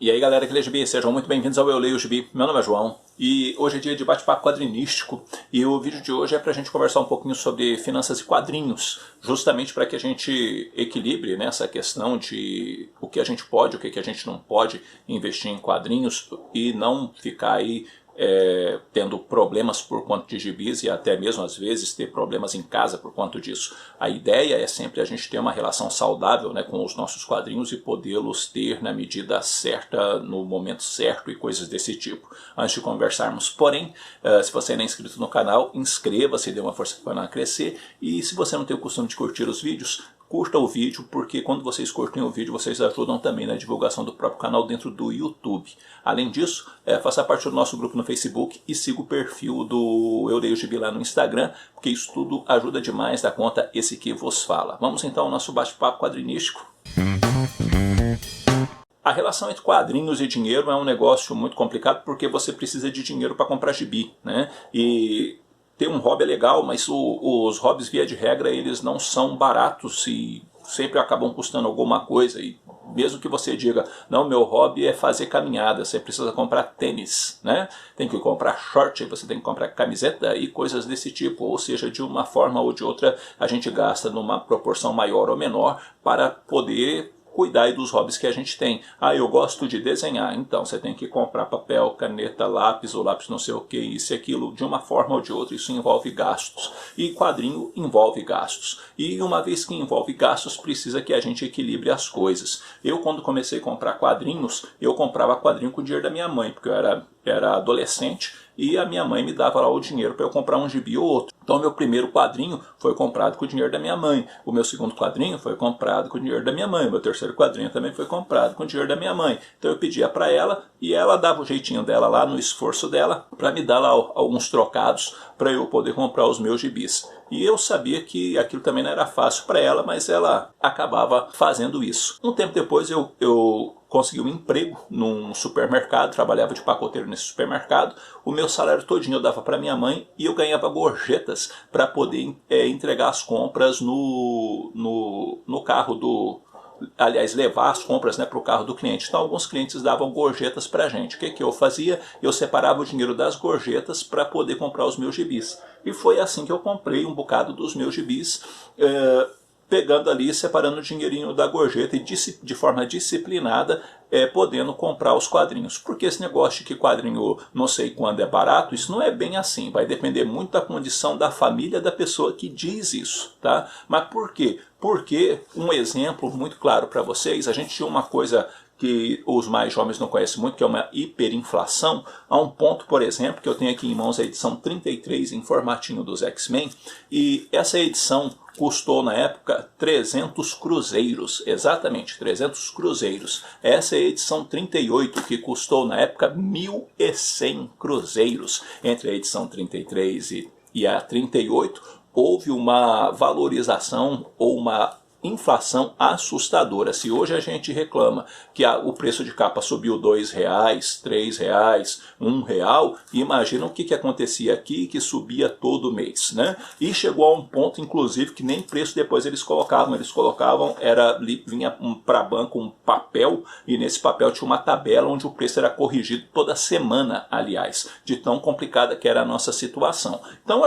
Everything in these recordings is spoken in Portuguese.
E aí galera que lê gibi, sejam muito bem-vindos ao Eu Leio Gibi. Meu nome é João e hoje é dia de bate-papo quadrinístico e o vídeo de hoje é pra gente conversar um pouquinho sobre finanças e quadrinhos, justamente para que a gente equilibre nessa questão de o que a gente pode, o que a gente não pode investir em quadrinhos e não ficar aí tendo problemas por conta de gibis e até mesmo às vezes ter problemas em casa por conta disso. A ideia é sempre a gente ter uma relação saudável, né, com os nossos quadrinhos e podê-los ter na medida certa, no momento certo e coisas desse tipo. Antes de conversarmos, porém, se você não é inscrito no canal, inscreva-se, dê uma força para o canal crescer, e se você não tem o costume de curtir os vídeos, curta o vídeo, porque quando vocês curtem o vídeo, vocês ajudam também na divulgação do próprio canal dentro do YouTube. Além disso, faça parte do nosso grupo no Facebook e siga o perfil do Eu Leio Gibi lá no Instagram, porque isso tudo ajuda demais da conta esse que vos fala. Vamos então ao nosso bate-papo quadrinístico. A relação entre quadrinhos e dinheiro é um negócio muito complicado, porque você precisa de dinheiro para comprar gibi, né? E ter um hobby é legal, mas os hobbies, via de regra, eles não são baratos e sempre acabam custando alguma coisa. E mesmo que você diga, não, meu hobby é fazer caminhada, você precisa comprar tênis, né? Tem que comprar short, você tem que comprar camiseta e coisas desse tipo. Ou seja, de uma forma ou de outra, a gente gasta numa proporção maior ou menor para poder cuidar aí dos hobbies que a gente tem. Ah, eu gosto de desenhar, então você tem que comprar papel, caneta, lápis, ou lápis não sei o que, isso e aquilo, de uma forma ou de outra, isso envolve gastos. E quadrinho envolve gastos. E uma vez que envolve gastos, precisa que a gente equilibre as coisas. Eu, quando comecei a comprar quadrinhos, eu comprava quadrinho com o dinheiro da minha mãe, porque eu era adolescente, e a minha mãe me dava lá o dinheiro para eu comprar um gibi ou outro. Então meu primeiro quadrinho foi comprado com o dinheiro da minha mãe. O meu segundo quadrinho foi comprado com o dinheiro da minha mãe. O meu terceiro quadrinho também foi comprado com o dinheiro da minha mãe. Então eu pedia para ela e ela dava o jeitinho dela lá, no esforço dela, para me dar lá alguns trocados para eu poder comprar os meus gibis. E eu sabia que aquilo também não era fácil para ela, mas ela acabava fazendo isso. Um tempo depois eu consegui um emprego num supermercado, trabalhava de pacoteiro nesse supermercado. O meu salário todinho eu dava para minha mãe e eu ganhava gorjetas para poder entregar as compras no carro do... Aliás, levar as compras, né, para o carro do cliente. Então alguns clientes davam gorjetas para a gente. O que eu fazia? Eu separava o dinheiro das gorjetas para poder comprar os meus gibis. E foi assim que eu comprei um bocado dos meus gibis, pegando ali, separando o dinheirinho da gorjeta e de forma disciplinada, podendo comprar os quadrinhos. Porque esse negócio de que quadrinho não sei quando é barato, isso não é bem assim. Vai depender muito da condição da família da pessoa que diz isso, tá? Mas por quê? Porque, um exemplo muito claro para vocês, a gente tinha uma coisa que os mais jovens não conhecem muito, que é uma hiperinflação, a um ponto, por exemplo, que eu tenho aqui em mãos a edição 33 em formatinho dos X-Men, e essa edição custou na época 300 cruzeiros, exatamente, 300 cruzeiros. Essa é a edição 38, que custou na época 1.100 cruzeiros. Entre a edição 33 e a 38, houve uma valorização ou uma inflação assustadora. Se hoje a gente reclama que o preço de capa subiu R$2, R$3, R$1, imagina o que acontecia aqui, que subia todo mês, né? E chegou a um ponto, inclusive, que nem preço depois eles colocavam, vinha para banco um papel, e nesse papel tinha uma tabela onde o preço era corrigido toda semana, aliás, de tão complicada que era a nossa situação. Então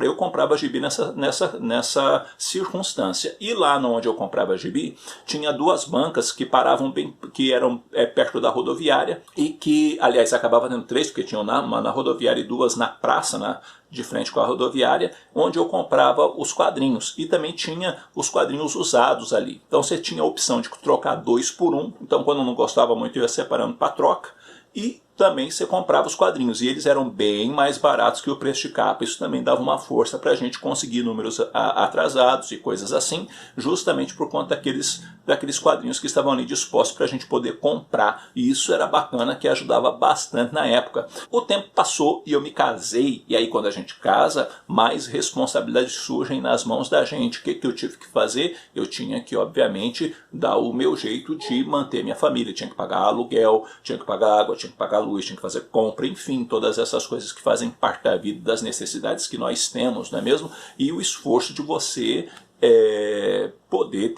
eu comprava gibi nessa circunstância. E lá onde eu comprava gibi, tinha duas bancas que paravam que eram perto da rodoviária e que, aliás, acabava tendo três, porque tinha uma na rodoviária e duas na praça, de frente com a rodoviária, onde eu comprava os quadrinhos. E também tinha os quadrinhos usados ali. Então você tinha a opção de trocar 2 por 1. Então quando eu não gostava muito eu ia separando para troca. E também você comprava os quadrinhos, e eles eram bem mais baratos que o preço de capa. Isso também dava uma força para a gente conseguir números atrasados e coisas assim, justamente por conta daqueles quadrinhos que estavam ali dispostos para a gente poder comprar. E isso era bacana, que ajudava bastante na época. O tempo passou e eu me casei, e aí quando a gente casa, mais responsabilidades surgem nas mãos da gente. O que eu tive que fazer? Eu tinha que, obviamente, dar o meu jeito de manter minha família. Tinha que pagar aluguel, tinha que pagar água, tinha que pagar luz, tinha que fazer compra, enfim, todas essas coisas que fazem parte da vida, das necessidades que nós temos, não é mesmo? E o esforço de você poder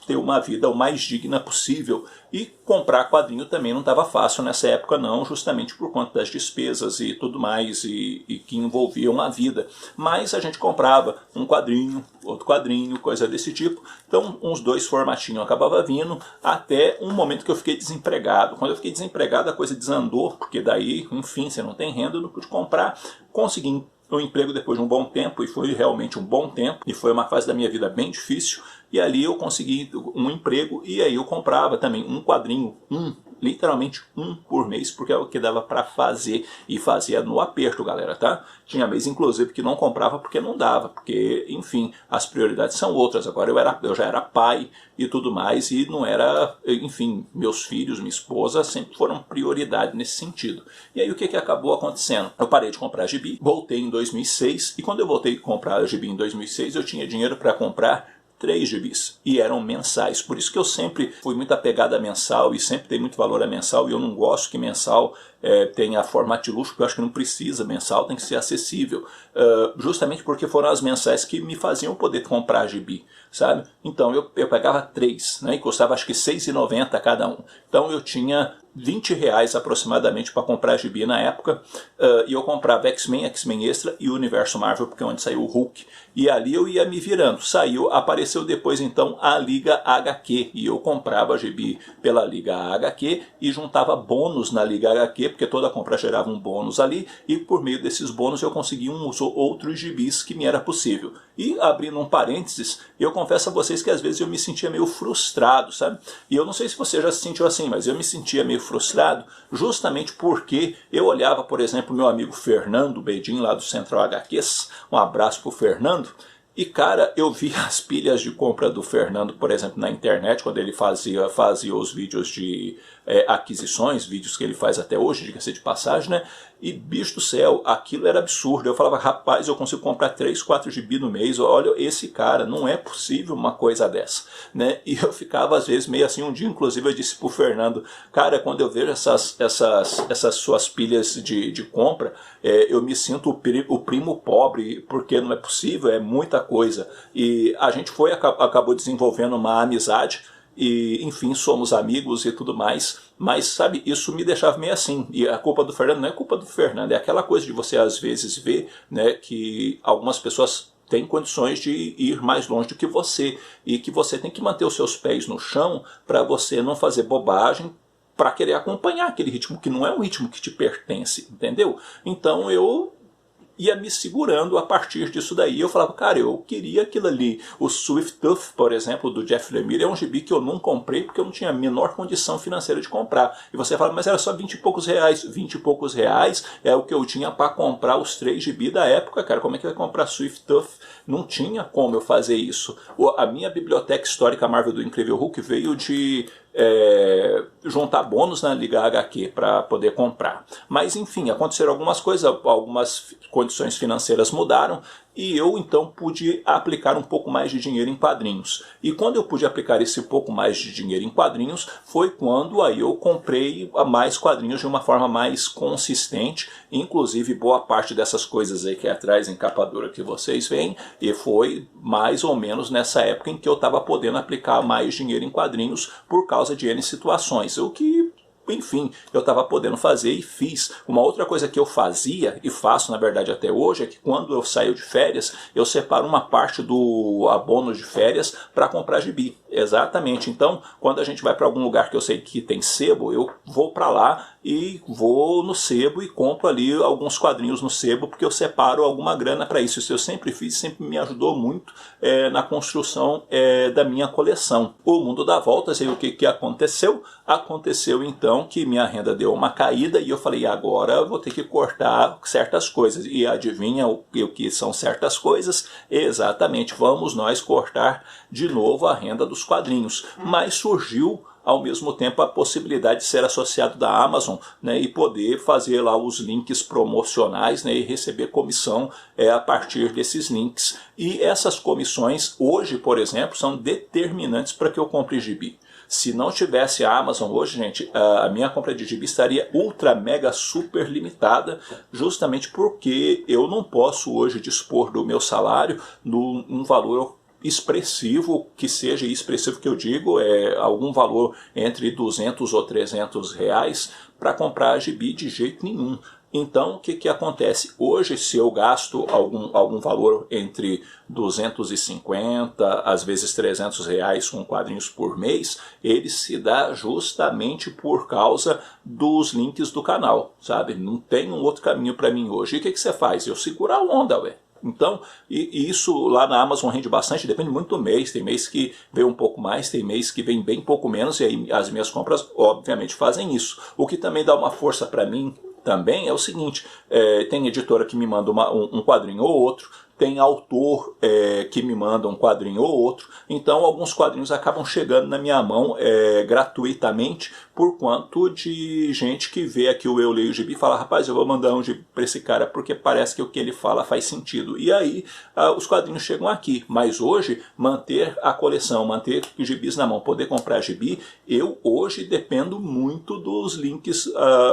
ter uma vida o mais digna possível. E comprar quadrinho também não estava fácil nessa época não, justamente por conta das despesas e tudo mais, e que envolviam a vida. Mas a gente comprava um quadrinho, outro quadrinho, coisa desse tipo. Então uns 2 formatinhos acabava vindo, até um momento que eu fiquei desempregado. Quando eu fiquei desempregado a coisa desandou, porque daí, enfim, você não tem renda, não pude comprar. Consegui um emprego depois de um bom tempo, e foi realmente um bom tempo, e foi uma fase da minha vida bem difícil, e ali eu consegui um emprego, e aí eu comprava também um quadrinho, literalmente um por mês, porque é o que dava para fazer, e fazia no aperto, galera, tá? Tinha mês, inclusive, que não comprava porque não dava, porque, enfim, as prioridades são outras. Agora eu já era pai e tudo mais, e não era, enfim, meus filhos, minha esposa sempre foram prioridade nesse sentido. E aí o que acabou acontecendo? Eu parei de comprar gibi, voltei em 2006, e quando eu voltei a comprar gibi em 2006, eu tinha dinheiro para comprar 3 gibis, e eram mensais. Por isso que eu sempre fui muito apegado a mensal, e sempre dei muito valor a mensal, e eu não gosto que mensal tenha formato de luxo, porque eu acho que não precisa. Mensal tem que ser acessível, justamente porque foram as mensais que me faziam poder comprar gibi, sabe? Então eu pegava 3, né, e custava acho que R$ 6,90 cada um. Então eu tinha R$ 20 aproximadamente para comprar gibi na época, e eu comprava X-Men, X-Men Extra e o Universo Marvel, porque é onde saiu o Hulk, e ali eu ia me virando. Apareceu depois então a Liga HQ, e eu comprava gibi pela Liga HQ e juntava bônus na Liga HQ, porque toda compra gerava um bônus ali, e por meio desses bônus eu conseguia uns outros gibis que me era possível. E abrindo um parênteses, eu confesso a vocês que às vezes eu me sentia meio frustrado, sabe? E eu não sei se você já se sentiu assim, mas eu me sentia meio frustrado justamente porque eu olhava, por exemplo, meu amigo Fernando Bedin, lá do Central HQs, um abraço pro Fernando, e cara, eu vi as pilhas de compra do Fernando, por exemplo, na internet, quando ele fazia os vídeos de aquisições, vídeos que ele faz até hoje, diga-se de passagem, né? E bicho do céu, aquilo era absurdo. Eu falava, rapaz, eu consigo comprar 3, 4 gibi no mês, olha esse cara, não é possível uma coisa dessa, né? E eu ficava às vezes meio assim. Um dia inclusive eu disse pro Fernando, cara, quando eu vejo essas suas pilhas de compra, eu me sinto o primo pobre, porque não é possível, é muita coisa. E a gente acabou desenvolvendo uma amizade, e enfim, somos amigos e tudo mais, mas sabe, isso me deixava meio assim. E a culpa do Fernando não é culpa do Fernando, é aquela coisa de você às vezes ver, né, que algumas pessoas têm condições de ir mais longe do que você, e que você tem que manter os seus pés no chão para você não fazer bobagem, para querer acompanhar aquele ritmo que não é um ritmo que te pertence, entendeu? Então eu ia me segurando a partir disso daí. Eu falava, cara, eu queria aquilo ali. O Swift Tooth, por exemplo, do Jeff Lemire, é um gibi que eu não comprei porque eu não tinha a menor condição financeira de comprar. E você fala, mas era só 20 e poucos reais. 20 e poucos reais é o que eu tinha para comprar os 3 gibi da época, cara. Como é que vai comprar Swift Tooth? Não tinha como eu fazer isso. A minha biblioteca histórica Marvel do Incrível Hulk veio de juntar bônus na Liga HQ para poder comprar. Mas enfim, aconteceram algumas coisas, algumas condições financeiras mudaram, e eu então pude aplicar um pouco mais de dinheiro em quadrinhos. E quando eu pude aplicar esse pouco mais de dinheiro em quadrinhos, foi quando aí eu comprei mais quadrinhos de uma forma mais consistente. Inclusive boa parte dessas coisas aí que é atrás, encapadura que vocês veem, e foi mais ou menos nessa época em que eu estava podendo aplicar mais dinheiro em quadrinhos por causa de N situações. O que, enfim, eu estava podendo fazer e fiz. Uma outra coisa que eu fazia, e faço na verdade até hoje, é que quando eu saio de férias, eu separo uma parte do abono de férias para comprar gibi. Exatamente. Então, quando a gente vai para algum lugar que eu sei que tem sebo, eu vou para lá e vou no sebo e compro ali alguns quadrinhos no sebo, porque eu separo alguma grana para isso. Isso eu sempre fiz, sempre me ajudou muito na construção da minha coleção. O mundo dá voltas, e o que aconteceu? Aconteceu então que minha renda deu uma caída, e eu falei, agora eu vou ter que cortar certas coisas. E adivinha o que são certas coisas? Exatamente, vamos nós cortar de novo a renda dos quadrinhos. Mas surgiu ao mesmo tempo a possibilidade de ser associado da Amazon, né, e poder fazer lá os links promocionais, né, e receber comissão a partir desses links. E essas comissões hoje, por exemplo, são determinantes para que eu compre gibi. Se não tivesse a Amazon hoje, gente, a minha compra de gibi estaria ultra, mega, super limitada, justamente porque eu não posso hoje dispor do meu salário num valor expressivo, que seja expressivo que eu digo, algum valor entre 200 ou 300 reais para comprar gibi de jeito nenhum. Então, o que acontece? Hoje, se eu gasto algum valor entre 250, às vezes 300 reais com quadrinhos por mês, ele se dá justamente por causa dos links do canal, sabe? Não tem um outro caminho para mim hoje. E o que você faz? Eu seguro a onda, ué. Então, e isso lá na Amazon rende bastante, depende muito do mês. Tem mês que vem um pouco mais, tem mês que vem bem pouco menos, e aí as minhas compras, obviamente, fazem isso. O que também dá uma força para mim também é o seguinte, tem editora que me manda um quadrinho ou outro, tem autor que me manda um quadrinho ou outro, então alguns quadrinhos acabam chegando na minha mão gratuitamente, por quanto de gente que vê aqui o Eu Leio Gibi e fala, rapaz, eu vou mandar um gibi para esse cara porque parece que o que ele fala faz sentido. E aí os quadrinhos chegam aqui. Mas hoje, manter a coleção, manter os gibis na mão, poder comprar gibi, eu hoje dependo muito dos links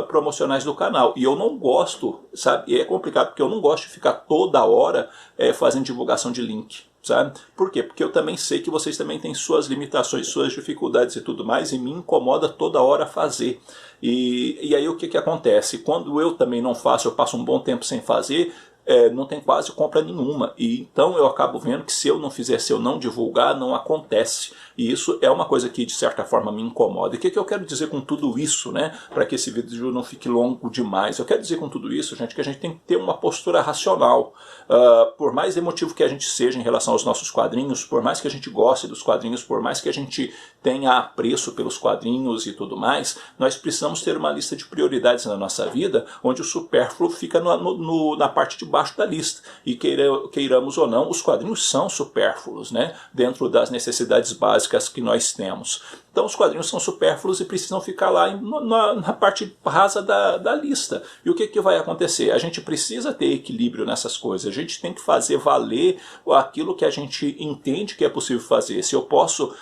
promocionais do canal. E eu não gosto, sabe? E é complicado porque eu não gosto de ficar toda hora fazendo divulgação de link. Sabe? Por quê? Porque eu também sei que vocês também têm suas limitações, suas dificuldades e tudo mais, e me incomoda toda hora fazer. E aí o que acontece? Quando eu também não faço, eu passo um bom tempo sem fazer, não tem quase compra nenhuma. E então eu acabo vendo que se eu não fizer, se eu não divulgar, não acontece. E isso é uma coisa que de certa forma me incomoda. E o que eu quero dizer com tudo isso, né? Para que esse vídeo não fique longo demais. Eu quero dizer com tudo isso, gente, que a gente tem que ter uma postura racional. Por mais emotivo que a gente seja em relação aos nossos quadrinhos, por mais que a gente goste dos quadrinhos, por mais que a gente tenha apreço pelos quadrinhos e tudo mais, nós precisamos ter uma lista de prioridades na nossa vida, onde o supérfluo fica na parte de baixo da lista. E queiramos ou não, os quadrinhos são supérfluos, né? Dentro das necessidades básicas que nós temos. Então os quadrinhos são supérfluos e precisam ficar lá na parte rasa da lista. E o que vai acontecer? A gente precisa ter equilíbrio nessas coisas. A gente tem que fazer valer aquilo que a gente entende que é possível fazer. Se eu posso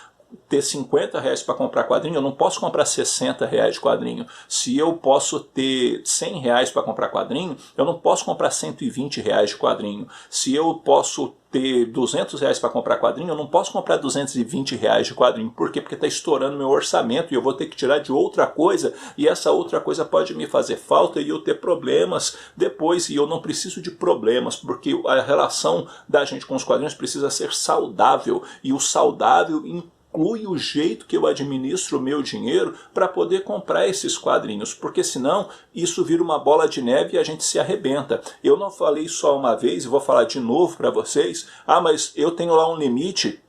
ter 50 reais para comprar quadrinho, eu não posso comprar 60 reais de quadrinho. Se eu posso ter 100 reais para comprar quadrinho, eu não posso comprar 120 reais de quadrinho. Se eu posso ter 200 reais para comprar quadrinho, eu não posso comprar 220 reais de quadrinho. Por quê? Porque está estourando meu orçamento e eu vou ter que tirar de outra coisa, e essa outra coisa pode me fazer falta e eu ter problemas depois, e eu não preciso de problemas, porque a relação da gente com os quadrinhos precisa ser saudável, e o saudável inclui o jeito que eu administro o meu dinheiro para poder comprar esses quadrinhos, porque senão isso vira uma bola de neve e a gente se arrebenta. Eu não falei só uma vez e vou falar de novo para vocês, mas eu tenho lá um limite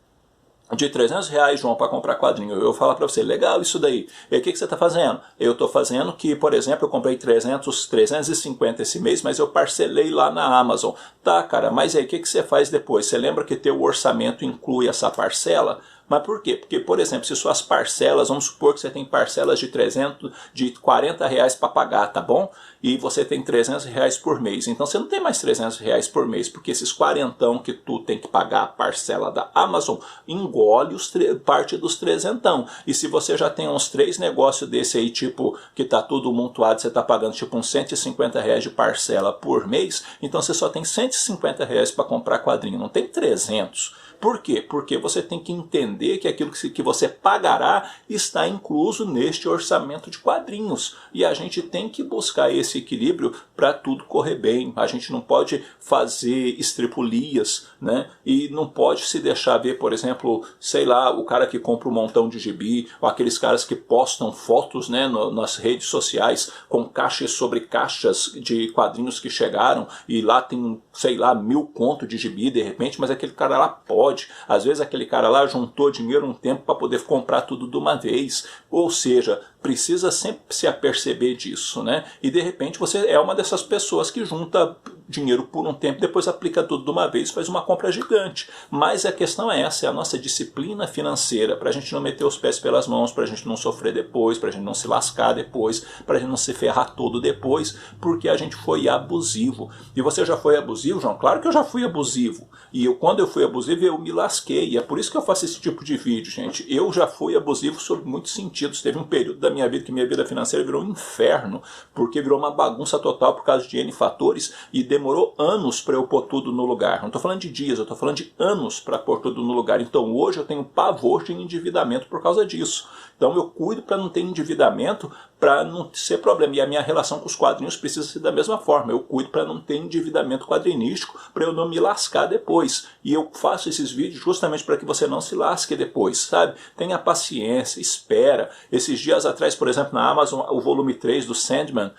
de 300 reais, João, para comprar quadrinho. Eu falo para você, legal isso daí. E o que você está fazendo? Eu estou fazendo que, por exemplo, eu comprei 350 esse mês, mas eu parcelei lá na Amazon. Tá, cara, mas aí o que você faz depois? Você lembra que teu orçamento inclui essa parcela? Mas por quê? Porque, por exemplo, se suas parcelas, vamos supor que você tem parcelas de 40 reais para pagar, tá bom? E você tem 300 reais por mês. Então você não tem mais 300 reais por mês, porque esses quarentão que tu tem que pagar a parcela da Amazon, engole parte dos trezentão. E se você já tem uns 3 negócios desse aí, tipo, que tá tudo montuado, você tá pagando tipo uns 150 reais de parcela por mês, então você só tem 150 reais para comprar quadrinho, não tem 300. Por quê? Porque você tem que entender que aquilo que você pagará está incluso neste orçamento de quadrinhos. E a gente tem que buscar esse equilíbrio para tudo correr bem. A gente não pode fazer estripulias, né? E não pode se deixar ver, por exemplo, sei lá, o cara que compra um montão de gibi, ou aqueles caras que postam fotos, né, nas redes sociais com caixas sobre caixas de quadrinhos que chegaram e lá tem, sei lá, 1000 conto de gibi de repente, mas aquele cara lá pode. Às vezes aquele cara lá juntou dinheiro um tempo para poder comprar tudo de uma vez. Ou seja, precisa sempre se aperceber disso, né? E de repente você é uma dessas pessoas que junta dinheiro por um tempo, depois aplica tudo de uma vez, faz uma compra gigante. Mas a questão é essa, é a nossa disciplina financeira, para a gente não meter os pés pelas mãos, para a gente não sofrer depois, para a gente não se lascar depois, para a gente não se ferrar todo depois, porque a gente foi abusivo. E você já foi abusivo, João? Claro que eu já fui abusivo. E quando eu fui abusivo, eu me lasquei. E é por isso que eu faço esse tipo de vídeo, gente. Eu já fui abusivo sob muitos sentidos. Teve um período da minha vida que minha vida financeira virou um inferno, porque virou uma bagunça total por causa de N fatores, e demorou anos para eu pôr tudo no lugar. Não estou falando de dias, eu estou falando de anos para pôr tudo no lugar. Então hoje eu tenho pavor de endividamento por causa disso. Então eu cuido para não ter endividamento, para não ser problema. E a minha relação com os quadrinhos precisa ser da mesma forma. Eu cuido para não ter endividamento quadrinístico, para eu não me lascar depois. E eu faço esses vídeos justamente para que você não se lasque depois, sabe? Tenha paciência, espera. Esses dias atrás, por exemplo, na Amazon, o volume 3 do Sandman,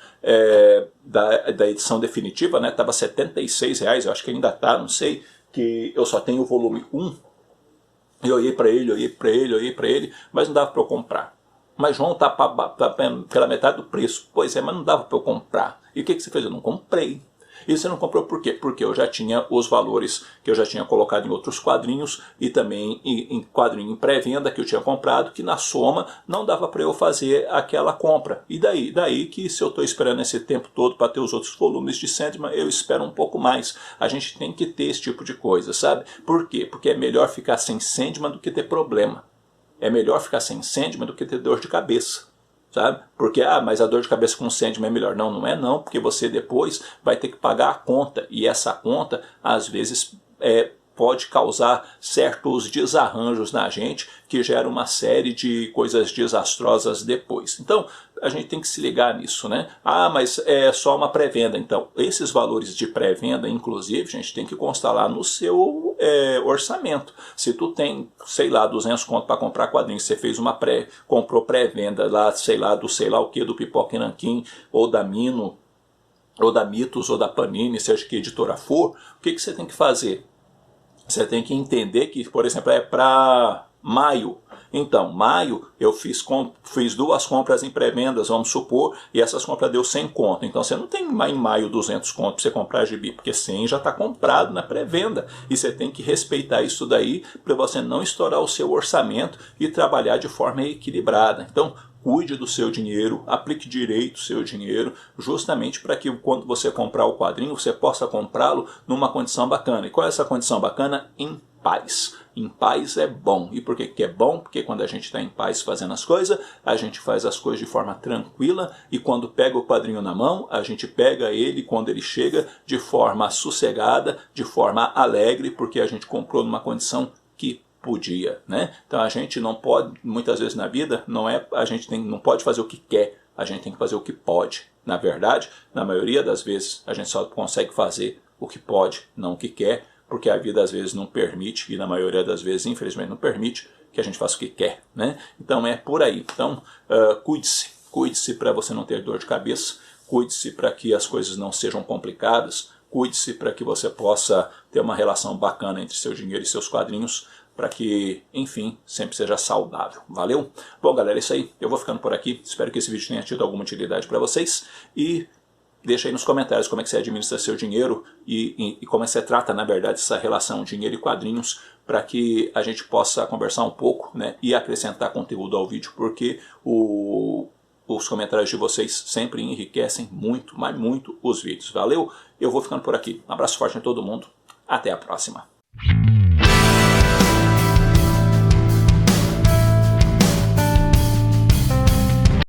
da edição definitiva, né, estava R$ 76, eu acho que ainda está, não sei, que eu só tenho o volume 1. Eu olhei para ele, mas não dava para eu comprar. Mas João, tá pela metade do preço. Pois é, mas não dava para eu comprar. E o que você fez? Eu não comprei. E você não comprou por quê? Porque eu já tinha os valores que eu já tinha colocado em outros quadrinhos e também em quadrinho em pré-venda que eu tinha comprado, que na soma não dava para eu fazer aquela compra. E daí? Daí que se eu estou esperando esse tempo todo para ter os outros volumes de Sandman, eu espero um pouco mais. A gente tem que ter esse tipo de coisa, sabe? Por quê? Porque é melhor ficar sem Sandman do que ter problema. É melhor ficar sem Sandman do que ter dor de cabeça. Sabe? Porque, mas a dor de cabeça com o Sandman é melhor. Não, não é não, porque você depois vai ter que pagar a conta. E essa conta, às vezes, pode causar certos desarranjos na gente, que gera uma série de coisas desastrosas depois. Então, a gente tem que se ligar nisso, né? Mas é só uma pré-venda. Então, esses valores de pré-venda, inclusive, a gente tem que constar lá no seu orçamento. Se tu tem, sei lá, 200 conto para comprar quadrinhos, você fez uma comprou pré-venda lá, sei lá, do sei lá o que, do Pipoca e Nanquim, ou da Mino, ou da Mitos, ou da Panini, seja que editora for, o que você tem que fazer? Você tem que entender que, por exemplo, é para maio. Então, maio eu fiz 2 compras em pré-vendas, vamos supor, e essas compras deu 100 conto. Então você não tem em maio 200 conto para você comprar gibi, porque 100 já está comprado na pré-venda. E você tem que respeitar isso daí para você não estourar o seu orçamento e trabalhar de forma equilibrada. Então, cuide do seu dinheiro, aplique direito o seu dinheiro, justamente para que quando você comprar o quadrinho, você possa comprá-lo numa condição bacana. E qual é essa condição bacana? Em paz. Em paz é bom. E por que é bom? Porque quando a gente está em paz fazendo as coisas, a gente faz as coisas de forma tranquila, e quando pega o quadrinho na mão, a gente pega ele quando ele chega de forma sossegada, de forma alegre, porque a gente comprou numa condição que podia, né? Então a gente não pode, muitas vezes na vida, não pode fazer o que quer, a gente tem que fazer o que pode. Na verdade, na maioria das vezes, a gente só consegue fazer o que pode, não o que quer, porque a vida às vezes não permite, e na maioria das vezes, infelizmente, não permite que a gente faça o que quer, né? Então é por aí. Então, cuide-se para você não ter dor de cabeça, cuide-se para que as coisas não sejam complicadas, cuide-se para que você possa ter uma relação bacana entre seu dinheiro e seus quadrinhos, para que, enfim, sempre seja saudável. Valeu? Bom, galera, é isso aí. Eu vou ficando por aqui. Espero que esse vídeo tenha tido alguma utilidade para vocês. E deixa aí nos comentários como é que você administra seu dinheiro e como é que você trata, na verdade, essa relação dinheiro e quadrinhos, para que a gente possa conversar um pouco, né, e acrescentar conteúdo ao vídeo, porque os comentários de vocês sempre enriquecem muito, mas muito os vídeos. Valeu? Eu vou ficando por aqui. Um abraço forte em todo mundo. Até a próxima.